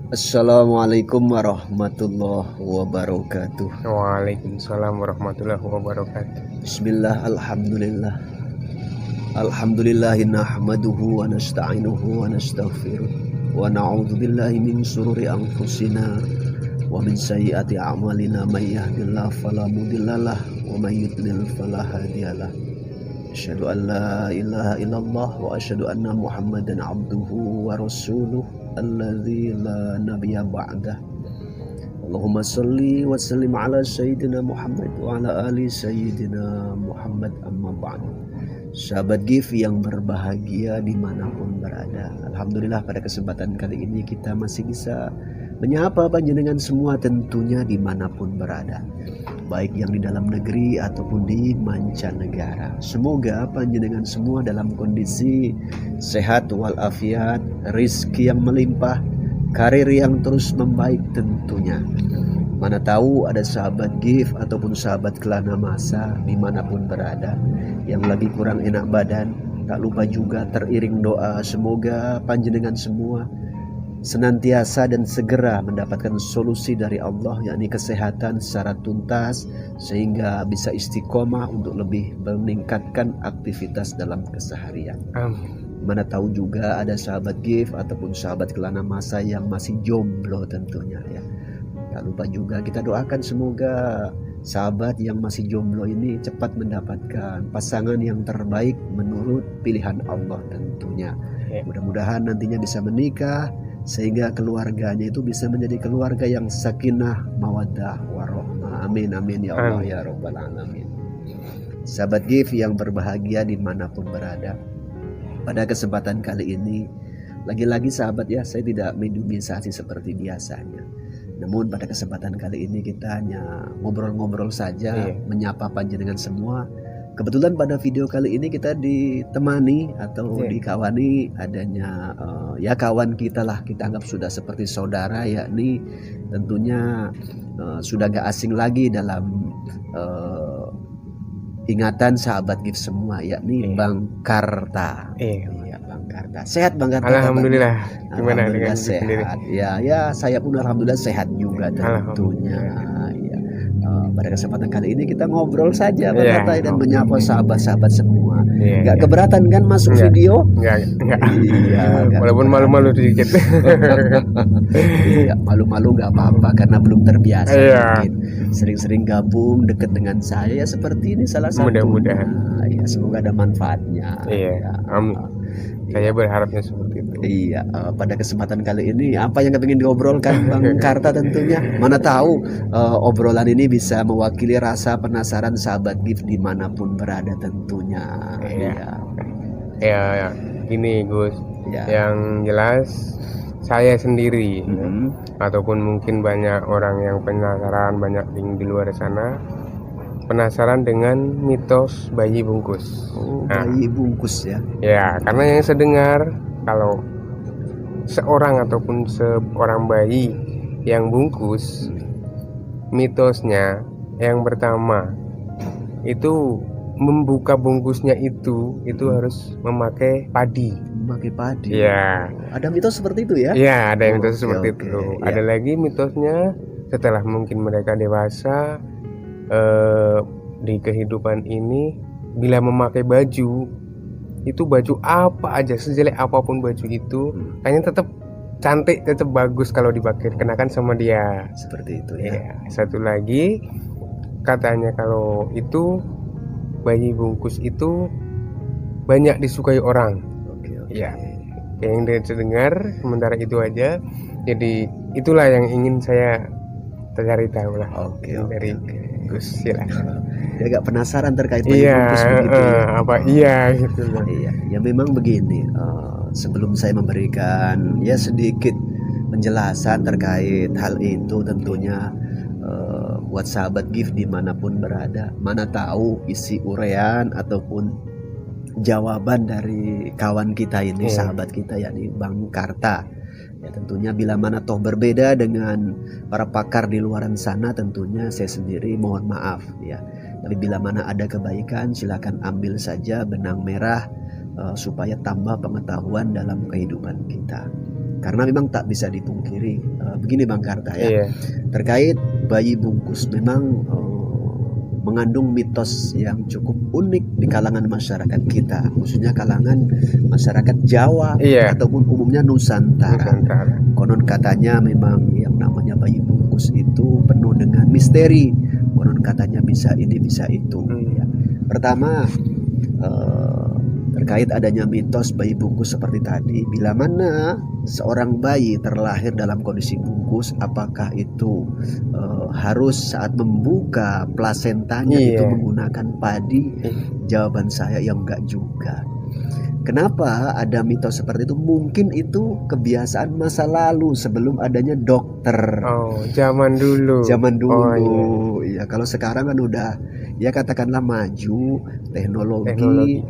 Assalamualaikum warahmatullahi wabarakatuh. Waalaikumsalam warahmatullahi wabarakatuh. Bismillah, alhamdulillah. Alhamdulillahi nahmaduhu wa nasta'inuhu wa nastaghfiruh. Wa na'udzu billahi min sururi anfusina wa min sayyiati a'malina may yahdihillahu fala mudhillalah wa may yudlil fala hadiyalah. Asyhadu an la ilaha illallah wa asyhadu anna Muhammadan abduhu wa rasuluh alladzi la nabiyya ba'dah. Allahumma salli wa sallim ala sayyidina Muhammad wa ala ali sayyidina Muhammad, amma ba'du. Sahabat GIF yang berbahagia dimanapun berada, alhamdulillah pada kesempatan kali ini kita masih bisa menyapa panjenengan semua tentunya dimanapun berada, baik yang di dalam negeri ataupun di mancanegara. Semoga panjenengan semua dalam kondisi sehat walafiat, rizki yang melimpah, karir yang terus membaik tentunya. Mana tahu ada sahabat GIF ataupun sahabat Kelana Masa dimanapun berada yang lagi kurang enak badan. Tak lupa juga teriring doa semoga panjenengan semua senantiasa dan segera mendapatkan solusi dari Allah, yakni kesehatan secara tuntas sehingga bisa istiqomah untuk lebih meningkatkan aktivitas dalam keseharian. Amin. Mana tahu juga ada sahabat GIF ataupun sahabat Kelana Masa yang masih jomblo tentunya ya. Tak lupa juga kita doakan semoga sahabat yang masih jomblo ini cepat mendapatkan pasangan yang terbaik menurut pilihan Allah tentunya. Mudah-mudahan nantinya bisa menikah sehingga keluarganya itu bisa menjadi keluarga yang sakinah, mawaddah, warahmah. Amin amin ya Allah ya rabbal alamin. Sahabat GIF yang berbahagia dimanapun berada, pada kesempatan kali ini lagi-lagi sahabat ya, saya tidak minimalisasi seperti biasanya. Namun pada kesempatan kali ini kita hanya ngobrol-ngobrol saja, menyapa panjenengan semua. Kebetulan pada video kali ini kita ditemani atau dikawani adanya ya kawan kita lah, kita anggap sudah seperti saudara, yakni tentunya sudah gak asing lagi dalam ingatan sahabat GIF semua, yakni Bang Karta. Bang Karta. Sehat Bang Karta? Alhamdulillah. Gimana alhamdulillah dengan sehat. Ya saya pun alhamdulillah sehat juga tentunya. Pada kesempatan kali ini kita ngobrol saja Bang Karta dan menyapa sahabat-sahabat semua. Gak keberatan kan masuk video? Enggak. Iya. Walaupun malu-malu sedikit. Iya, malu-malu gak apa-apa karena belum terbiasa. Mungkin sering-sering gabung dekat dengan saya ya seperti ini salah satu. Mudah-mudahan. Ya, semoga ada manfaatnya. Iya. Amin. Saya berharapnya seperti itu. Iya, pada kesempatan kali ini apa yang ingin diobrolkan Bang Karta tentunya. Mana tahu obrolan ini bisa mewakili rasa penasaran sahabat GIF dimanapun berada tentunya. Ya, gini Gus. Yang jelas saya sendiri ataupun mungkin banyak orang yang penasaran, banyak di luar sana penasaran dengan mitos bayi bungkus. Bayi bungkus ya. Ya, karena yang saya dengar kalau seorang ataupun seorang bayi yang bungkus, mitosnya yang pertama itu membuka bungkusnya itu harus memakai padi. Memakai padi. Ya. Ada mitos seperti itu ya? Ya, ada mitos seperti itu. Ada lagi mitosnya setelah mungkin mereka dewasa di kehidupan ini, bila memakai baju itu baju apa aja, sejelek apapun baju itu kayaknya tetap cantik, tetap bagus kalau dipakai kenakan sama dia. Seperti itu ya. Satu lagi katanya kalau itu bayi bungkus itu banyak disukai orang. Ya, yang dengar sementara itu aja. Jadi itulah yang ingin saya cari tahu lah. Dari Gus ya. Dia agak penasaran terkait bayi bungkus begitu ya. Apa gitu. Iya, ya memang begini. Sebelum saya memberikan ya sedikit penjelasan terkait hal itu, tentunya buat sahabat GIF dimanapun berada, mana tahu isi urean ataupun jawaban dari kawan kita ini, sahabat kita yakni Bang Karta. Ya tentunya bila mana toh berbeda dengan para pakar di luaran sana, tentunya saya sendiri mohon maaf ya. Tapi bila mana ada kebaikan silakan ambil saja benang merah supaya tambah pengetahuan dalam kehidupan kita. karena memang tak bisa dipungkiri. Begini Bang Karta ya, Iya. terkait bayi bungkus memang mengandung mitos yang cukup unik di kalangan masyarakat kita, khususnya kalangan masyarakat Jawa Iya. ataupun umumnya Nusantara. Konon katanya memang yang namanya bayi bungkus itu penuh dengan misteri. Konon katanya bisa ini bisa itu. Ya. Pertama, terkait adanya mitos bayi bungkus seperti tadi, bila mana seorang bayi terlahir dalam kondisi bungkus, apakah itu harus saat membuka plasentanya itu menggunakan padi? Jawaban saya ya enggak juga. Kenapa ada mitos seperti itu? Mungkin itu kebiasaan masa lalu sebelum adanya dokter. Oh, zaman dulu. Zaman dulu. Oh, iya. Kalau sekarang kan udah ya katakanlah maju teknologi.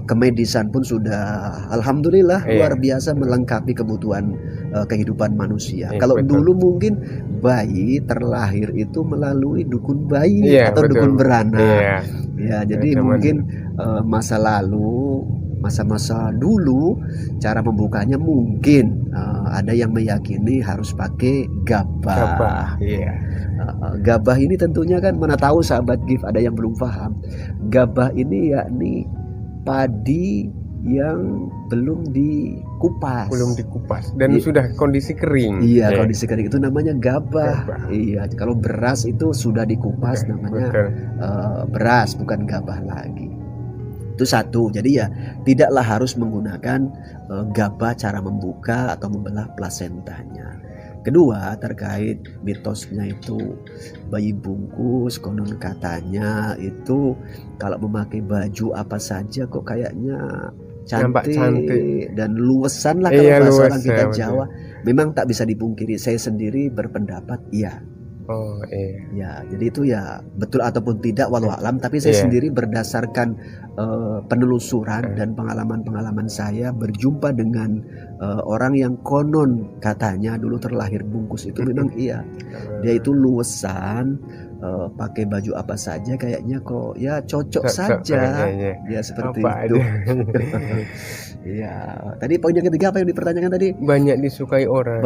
Kemedisan pun sudah alhamdulillah luar biasa melengkapi kebutuhan kehidupan manusia. Kalau dulu mungkin bayi terlahir itu melalui dukun bayi atau dukun beranak. Ya, jadi mungkin masa lalu, masa-masa dulu cara membukanya mungkin ada yang meyakini harus pakai gabah. Gabah ini tentunya kan, mana tahu sahabat GIF ada yang belum paham. Gabah ini yakni padi yang belum dikupas. Dan sudah kondisi kering. Iya, kondisi kering itu namanya gabah. Iya, kalau beras itu sudah dikupas namanya beras, bukan gabah lagi. Itu satu. Jadi ya tidaklah harus menggunakan gabah cara membuka atau membelah plasentanya. Kedua, terkait mitosnya itu bayi bungkus, konon katanya itu kalau memakai baju apa saja kok kayaknya cantik dan luwesan lah kalau bahasa orang kita Jawa. Memang tak bisa dipungkiri, saya sendiri berpendapat iya. Ya, jadi itu ya betul ataupun tidak walau alam, tapi saya sendiri berdasarkan penelusuran dan pengalaman-pengalaman saya berjumpa dengan orang yang konon katanya dulu terlahir bungkus itu memang iya. Dia itu luwesan, pakai baju apa saja kayaknya kok ya cocok saja. Ya seperti itu. Ya, tadi poin yang ketiga apa yang dipertanyakan tadi? Banyak disukai orang.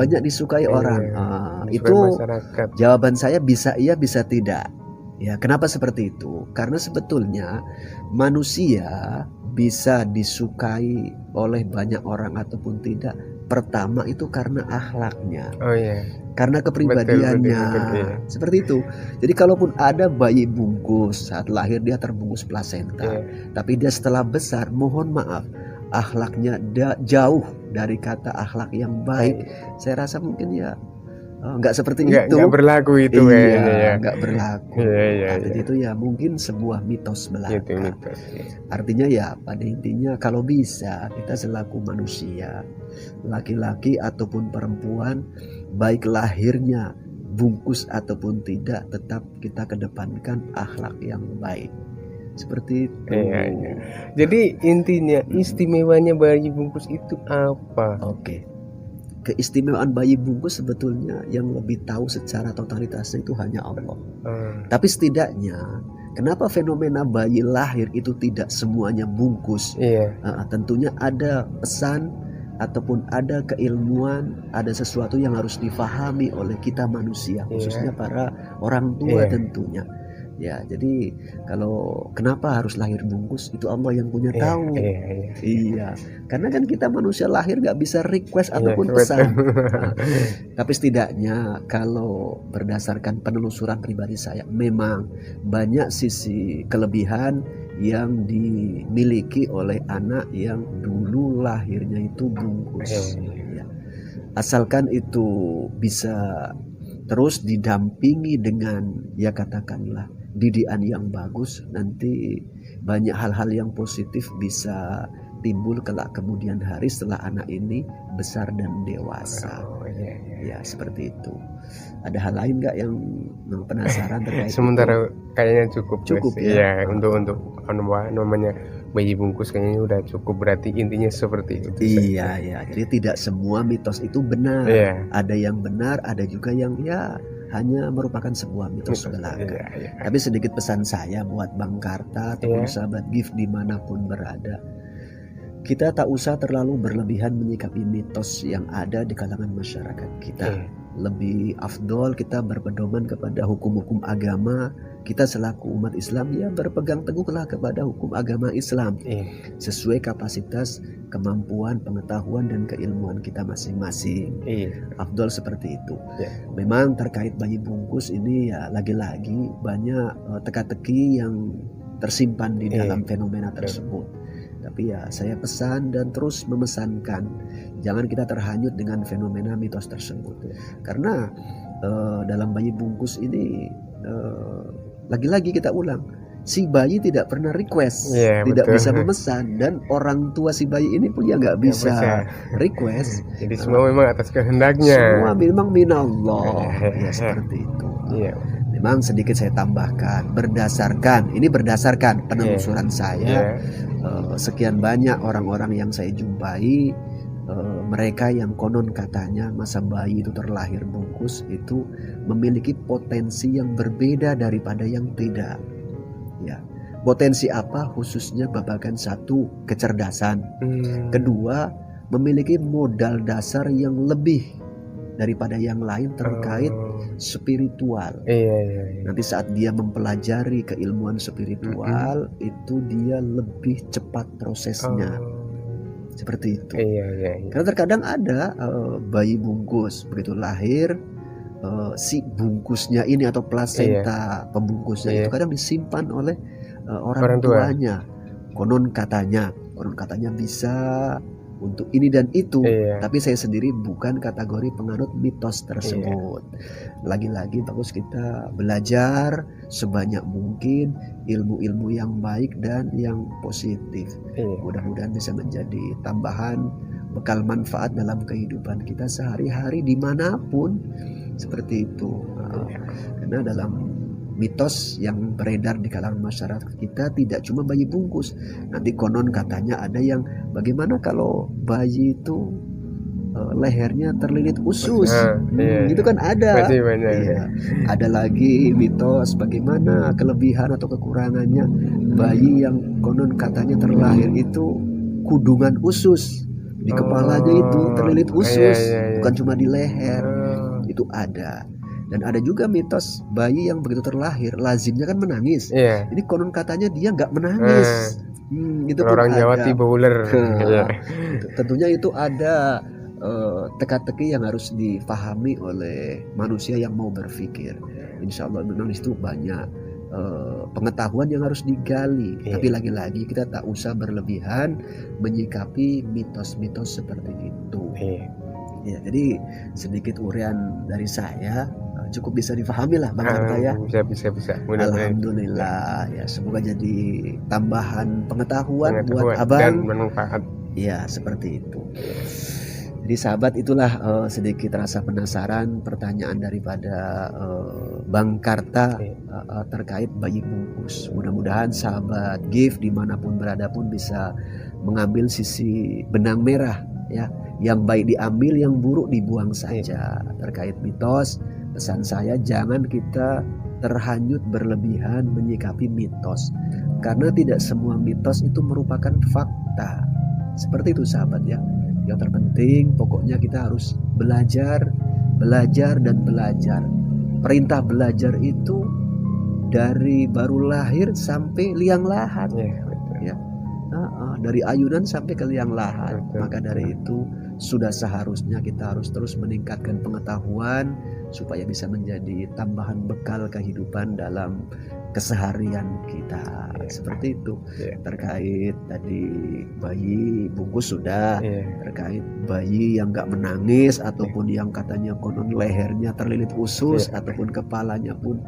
Itu masyarakat. Jawaban saya bisa iya bisa tidak. Ya, kenapa seperti itu? Karena sebetulnya manusia bisa disukai oleh banyak orang ataupun tidak. Pertama itu karena akhlaknya. Karena kepribadiannya. Betul. Seperti itu. Jadi kalaupun ada bayi bungkus saat lahir dia terbungkus plasenta, tapi dia setelah besar, mohon maaf, akhlaknya jauh dari kata akhlak yang baik. Saya rasa mungkin ya nggak seperti itu. Nggak berlaku itu. Nggak berlaku. Artinya itu ya mungkin sebuah mitos belaka. Artinya ya pada intinya kalau bisa kita selaku manusia, laki-laki ataupun perempuan, baik lahirnya bungkus ataupun tidak, tetap kita kedepankan akhlak yang baik. Seperti itu. Jadi intinya istimewanya bayi bungkus itu apa? Keistimewaan bayi bungkus sebetulnya yang lebih tahu secara totalitasnya itu hanya Allah. Tapi setidaknya kenapa fenomena bayi lahir itu tidak semuanya bungkus? Tentunya ada pesan ataupun ada keilmuan, ada sesuatu yang harus difahami oleh kita manusia, khususnya para orang tua tentunya. Ya, jadi kalau kenapa harus lahir bungkus itu Allah yang punya tahu. Iya, karena kan kita manusia lahir nggak bisa request ataupun pesan. Tapi setidaknya kalau berdasarkan penelusuran pribadi saya, memang banyak sisi kelebihan yang dimiliki oleh anak yang dulu lahirnya itu bungkus. Ya. Asalkan itu bisa terus didampingi dengan ya katakanlah didikan yang bagus, nanti banyak hal-hal yang positif bisa timbul kelak kemudian hari setelah anak ini besar dan dewasa. Ya seperti itu. Ada hal lain nggak yang penasaran terkait sementara itu? Kayaknya cukup ya. Untuk namanya bayi bungkus kayaknya udah cukup, berarti intinya seperti itu. Iya. Jadi tidak semua mitos itu benar. Ada yang benar, ada juga yang ya hanya merupakan sebuah mitos belaka. Tapi sedikit pesan saya buat Bang Karta ataupun sahabat GIF dimanapun berada, kita tak usah terlalu berlebihan menyikapi mitos yang ada di kalangan masyarakat kita. Lebih afdol kita berpedoman kepada hukum-hukum agama. Kita selaku umat Islam ya berpegang teguhlah kepada hukum agama Islam sesuai kapasitas, kemampuan, pengetahuan dan keilmuan kita masing-masing. Afdol seperti itu. Memang terkait bayi bungkus ini ya lagi-lagi banyak teka-teki yang tersimpan di dalam fenomena tersebut. Tapi ya saya pesan dan terus memesankan, jangan kita terhanyut dengan fenomena mitos tersebut. Karena dalam bayi bungkus ini lagi-lagi kita ulang, si bayi tidak pernah request, tidak bisa memesan, dan orang tua si bayi ini pun ya nggak bisa request. Jadi semua memang atas kehendaknya. Semua memang minallah, ya seperti itu. Memang sedikit saya tambahkan, berdasarkan penelusuran saya, sekian banyak orang-orang yang saya jumpai, mereka yang konon katanya masa bayi itu terlahir bungkus itu memiliki potensi yang berbeda daripada yang tidak. Ya, potensi apa? Khususnya babagan satu, kecerdasan. Kedua, memiliki modal dasar yang lebih daripada yang lain terkait spiritual. Nanti saat dia mempelajari keilmuan spiritual itu dia lebih cepat prosesnya. Seperti itu. Karena terkadang ada bayi bungkus begitu lahir, si bungkusnya ini atau plasenta pembungkusnya itu kadang disimpan oleh orang tuanya. Konon katanya bisa untuk ini dan itu, tapi saya sendiri bukan kategori penganut mitos tersebut. Lagi-lagi bagus kita belajar sebanyak mungkin ilmu-ilmu yang baik dan yang positif. Mudah-mudahan bisa menjadi tambahan bekal manfaat dalam kehidupan kita sehari-hari dimanapun, seperti itu. Karena dalam mitos yang beredar di kalangan masyarakat kita tidak cuma bayi bungkus. Nanti konon katanya ada yang bagaimana kalau bayi itu lehernya terlilit usus, itu kan ada. Ada lagi mitos bagaimana kelebihan atau kekurangannya bayi yang konon katanya terlahir itu kudungan usus di kepalanya itu terlilit usus, bukan cuma di leher. Itu ada. Dan ada juga mitos bayi yang begitu terlahir lazimnya kan menangis. Ini konon katanya dia nggak menangis. Itu orang Jawa tiba ular. Tentunya itu ada teka-teki yang harus difahami oleh manusia yang mau berpikir. Insya Allah memang itu banyak pengetahuan yang harus digali. Tapi lagi-lagi kita tak usah berlebihan menyikapi mitos-mitos seperti itu. Ya, jadi sedikit urian dari saya cukup bisa difahami lah Bang Arta ya. Bisa. Alhamdulillah ya, semoga jadi tambahan pengetahuan buat abang dan bermanfaat. Ya seperti itu. Jadi sahabat, itulah sedikit rasa penasaran pertanyaan daripada Bang Karta terkait bayi bungkus. Mudah-mudahan sahabat GIF dimanapun berada pun bisa mengambil sisi benang merah ya, yang baik diambil, yang buruk dibuang saja. Terkait mitos, pesan saya jangan kita terhanyut berlebihan menyikapi mitos, karena tidak semua mitos itu merupakan fakta. Seperti itu sahabat ya. Yang terpenting pokoknya kita harus belajar dan belajar. Perintah belajar itu dari baru lahir sampai liang lahat ya. Dari ayunan sampai ke liang lahat. Maka dari itu sudah seharusnya kita harus terus meningkatkan pengetahuan supaya bisa menjadi tambahan bekal kehidupan dalam keseharian kita. Seperti itu. Terkait tadi bayi bungkus sudah, terkait bayi yang gak menangis ataupun yang katanya konon lehernya terlilit usus ataupun kepalanya pun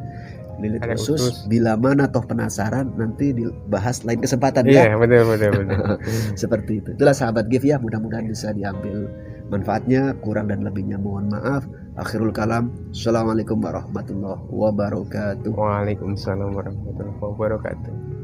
lilit usus. Bila mana toh penasaran, nanti dibahas lain kesempatan ya. Betul. Seperti itu. Itulah sahabat GIF ya, mudah-mudahan bisa diambil manfaatnya. Kurang dan lebihnya mohon maaf. Akhirul kalam. Assalamualaikum warahmatullahi wabarakatuh. Waalaikumsalam warahmatullahi wabarakatuh.